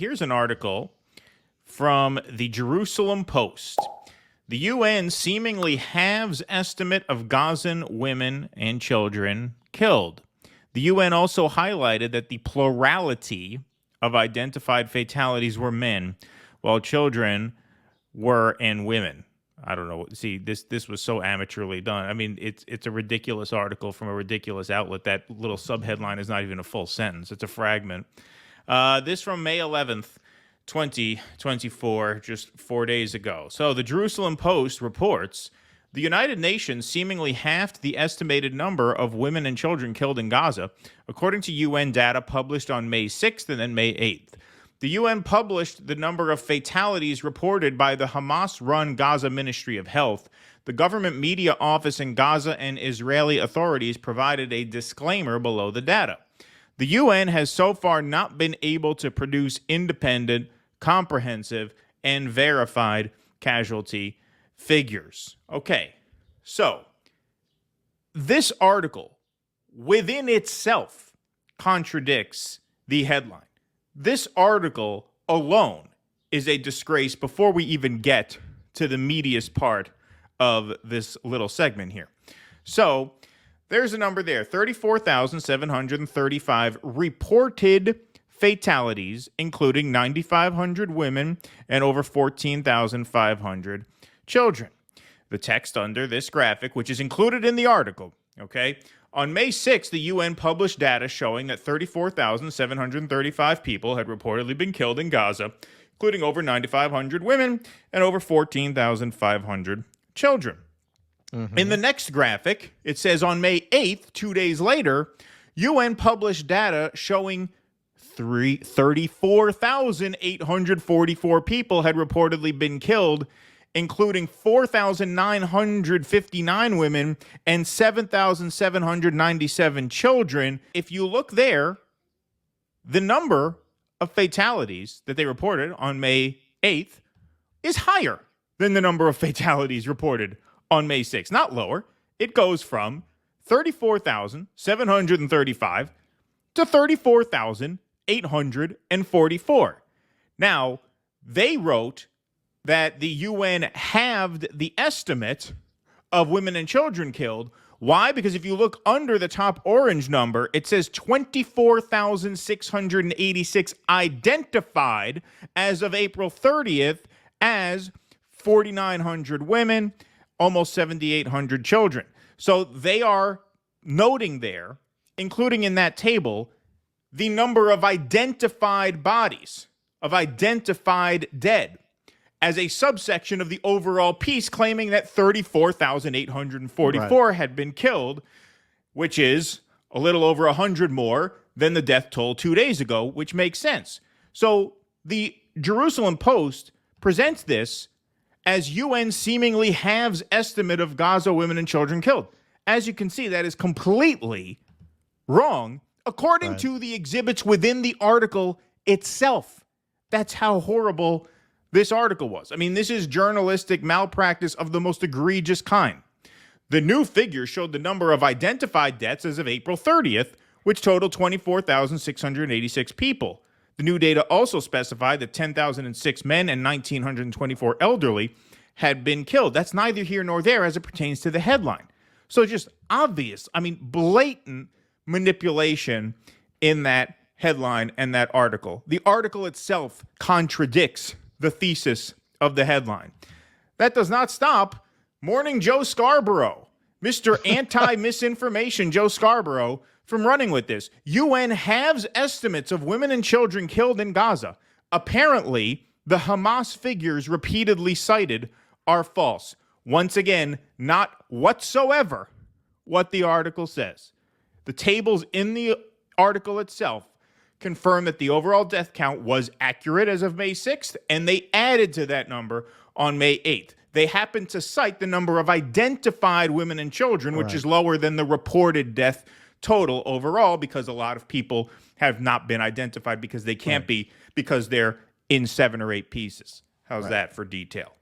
Here's an article from the Jerusalem Post. The UN seemingly halves estimate of Gazan women and children killed. The UN also highlighted that the plurality of identified fatalities were men, while children were and women. I don't know. See, this was so amateurly done. I mean, it's a ridiculous article from a ridiculous outlet. That little subheadline is not even a full sentence. It's a fragment. This from May 11th, 2024, just 4 days ago. So the Jerusalem Post reports the United Nations seemingly halved the estimated number of women and children killed in Gaza, according to UN data published on May 6th and then May 8th. The UN published the number of fatalities reported by the Hamas-run Gaza Ministry of Health. The government media office in Gaza and Israeli authorities provided a disclaimer below the data. The UN has so far not been able to produce independent, comprehensive, and verified casualty figures. Okay, so this article within itself contradicts the headline. This article alone is a disgrace before we even get to the meatiest part of this little segment here. So there's a number there, 34,735 reported fatalities, including 9,500 women and over 14,500 children. The text under this graphic, which is included in the article, okay? On May 6th, the UN published data showing that 34,735 people had reportedly been killed in Gaza, including over 9,500 women and over 14,500 children. In the next graphic, it says on May 8th, 2 days later, UN published data showing 34,844 people had reportedly been killed, including 4,959 women and 7,797 children. If you look there, the number of fatalities that they reported on May 8th is higher than the number of fatalities reported on May 6th, not lower. It goes from 34,735 to 34,844. Now, they wrote that the UN halved the estimate of women and children killed. Why? Because if you look under the top orange number, it says 24,686 identified as of April 30th as 4,900 women, almost 7,800 children. So they are noting there, including in that table, the number of identified bodies, of identified dead, as a subsection of the overall piece, claiming that 34,844 had been killed, which is a little over 100 more than the death toll 2 days ago, which makes sense. So the Jerusalem Post presents this as UN seemingly halves estimate of Gaza women and children killed. As you can see, that is completely wrong, according to the exhibits within the article itself. That's how horrible this article was. I mean, this is journalistic malpractice of the most egregious kind. The new figures showed the number of identified deaths as of April 30th, which totaled 24,686 people. The new data also specified that 10,006 men and 1,924 elderly had been killed. That's neither here nor there as it pertains to the headline. So just obvious, blatant manipulation in that headline and that article. The article itself contradicts the thesis of the headline. That does not stop Morning Joe Scarborough, Mr. Anti-Misinformation Joe Scarborough, from running with this. UN halves estimates of women and children killed in Gaza. Apparently, the Hamas figures repeatedly cited are false. Once again, not whatsoever what the article says. The tables in the article itself confirm that the overall death count was accurate as of May 6th, and they added to that number on May 8th. They happen to cite the number of identified women and children, which is lower than the reported death total overall, because a lot of people have not been identified because they can't be, because they're in 7 or 8 pieces. How's that for detail?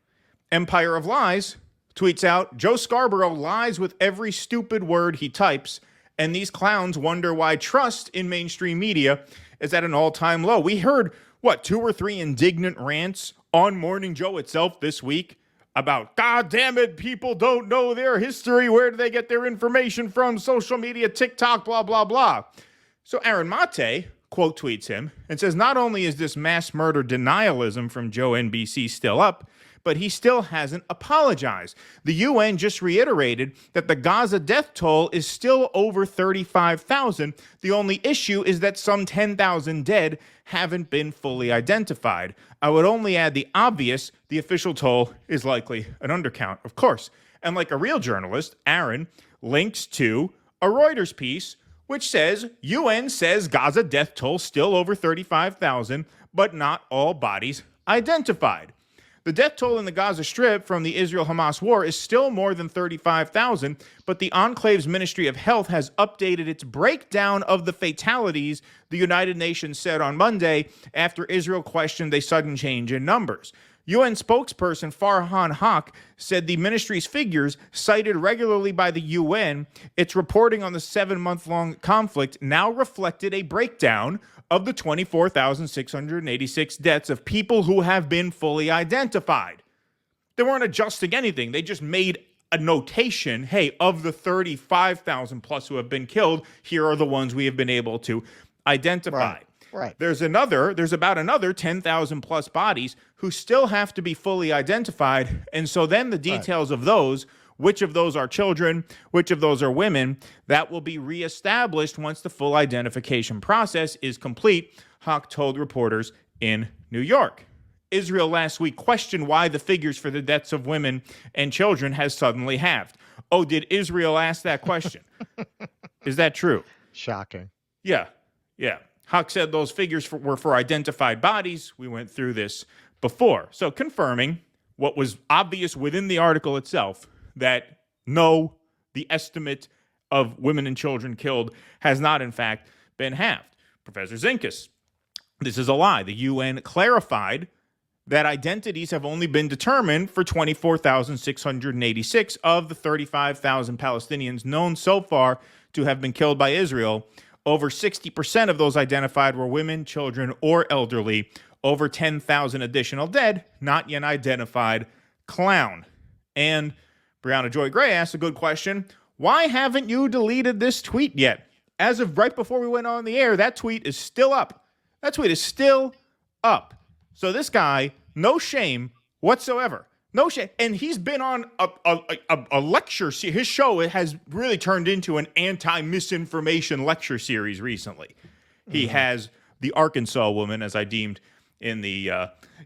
Empire of Lies tweets out, Joe Scarborough lies with every stupid word he types, and these clowns wonder why trust in mainstream media is at an all-time low. We heard 2 or 3 indignant rants on Morning Joe itself this week about, God damn it, people don't know their history. Where do they get their information from? Social media, TikTok, blah, blah, blah. So Aaron Mate quote tweets him and says, not only is this mass murder denialism from Joe NBC still up, but he still hasn't apologized. The UN just reiterated that the Gaza death toll is still over 35,000. The only issue is that some 10,000 dead haven't been fully identified. I would only add the obvious, the official toll is likely an undercount, of course. And like a real journalist, Aaron links to a Reuters piece which says, UN says Gaza death toll still over 35,000, but not all bodies identified. The death toll in the Gaza Strip from the Israel-Hamas war is still more than 35,000, but the Enclave's Ministry of Health has updated its breakdown of the fatalities, the United Nations said on Monday after Israel questioned a sudden change in numbers. UN spokesperson Farhan Haq said the ministry's figures, cited regularly by the UN, its reporting on the 7-month-long conflict now reflected a breakdown of the 24,686 deaths of people who have been fully identified. They weren't adjusting anything. They just made a notation, hey, of the 35,000 plus who have been killed, here are the ones we have been able to identify. Right. There's about another 10,000 plus bodies who still have to be fully identified. And so then the details of those, which of those are children, which of those are women, that will be reestablished once the full identification process is complete, Hawk told reporters in New York. Israel last week questioned why the figures for the deaths of women and children has suddenly halved. Oh, did Israel ask that question? Is that true? Shocking. Yeah. Hawk said those figures were for identified bodies. We went through this before. So confirming what was obvious within the article itself, that no, the estimate of women and children killed has not, in fact, been halved. Professor Zinkas, this is a lie. The UN clarified that identities have only been determined for 24,686 of the 35,000 Palestinians known so far to have been killed by Israel. Over 60% of those identified were women, children, or elderly. Over 10,000 additional dead, not yet identified. Clown. And Brianna Joy Gray asked a good question. Why haven't you deleted this tweet yet? As of right before we went on the air, that tweet is still up. That tweet is still up. So this guy, no shame whatsoever. No shame. And he's been on a lecture. His show has really turned into an anti-misinformation lecture series recently. He has the Arkansas woman, as I deemed in the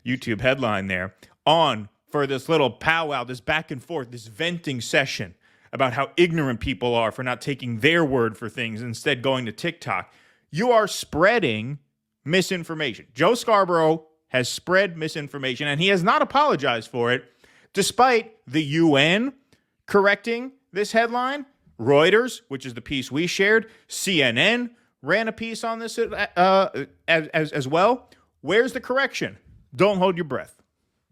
YouTube headline there, on for this little powwow, this back and forth, this venting session about how ignorant people are for not taking their word for things, instead going to TikTok. You are spreading misinformation. Joe Scarborough has spread misinformation, and he has not apologized for it, despite the UN correcting this headline. Reuters, which is the piece we shared, CNN ran a piece on this as well. Where's the correction? Don't hold your breath.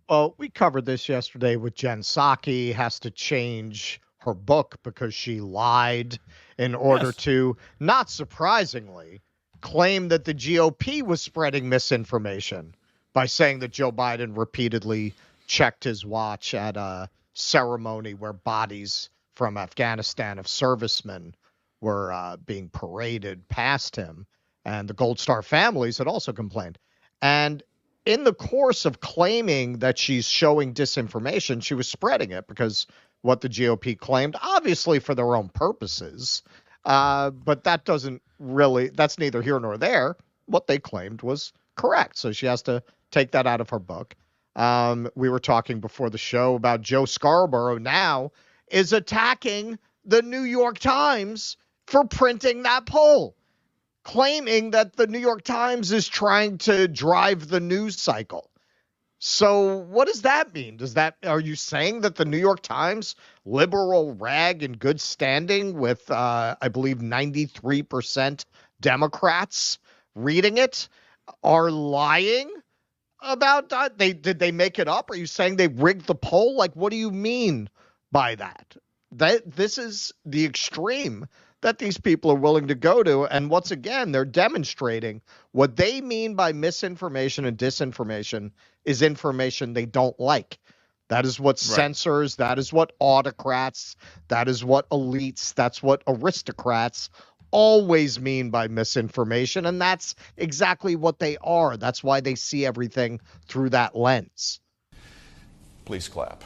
Well, we covered this yesterday with Jen Psaki has to change her book because she lied in order to, not surprisingly, claim that the GOP was spreading misinformation by saying that Joe Biden repeatedly checked his watch at a ceremony where bodies from Afghanistan of servicemen were being paraded past him. And the Gold Star families had also complained. And in the course of claiming that she's showing disinformation, she was spreading it because what the GOP claimed, obviously for their own purposes, but that doesn't really, that's neither here nor there. What they claimed was correct. So she has to take that out of her book. We were talking before the show about Joe Scarborough now is attacking the New York Times for printing that poll, claiming that the New York Times is trying to drive the news cycle. So what does that mean? Are you saying that the New York Times, liberal rag in good standing with, I believe, 93% Democrats reading it, are lying about that? Did they make it up? Are you saying they rigged the poll? Like, what do you mean by that? This is the extreme that these people are willing to go to. And once again, they're demonstrating what they mean by misinformation and disinformation is information they don't like. That is what censors, that is what autocrats, that is what elites, that's what aristocrats always mean by misinformation. And that's exactly what they are. That's why they see everything through that lens. Please clap.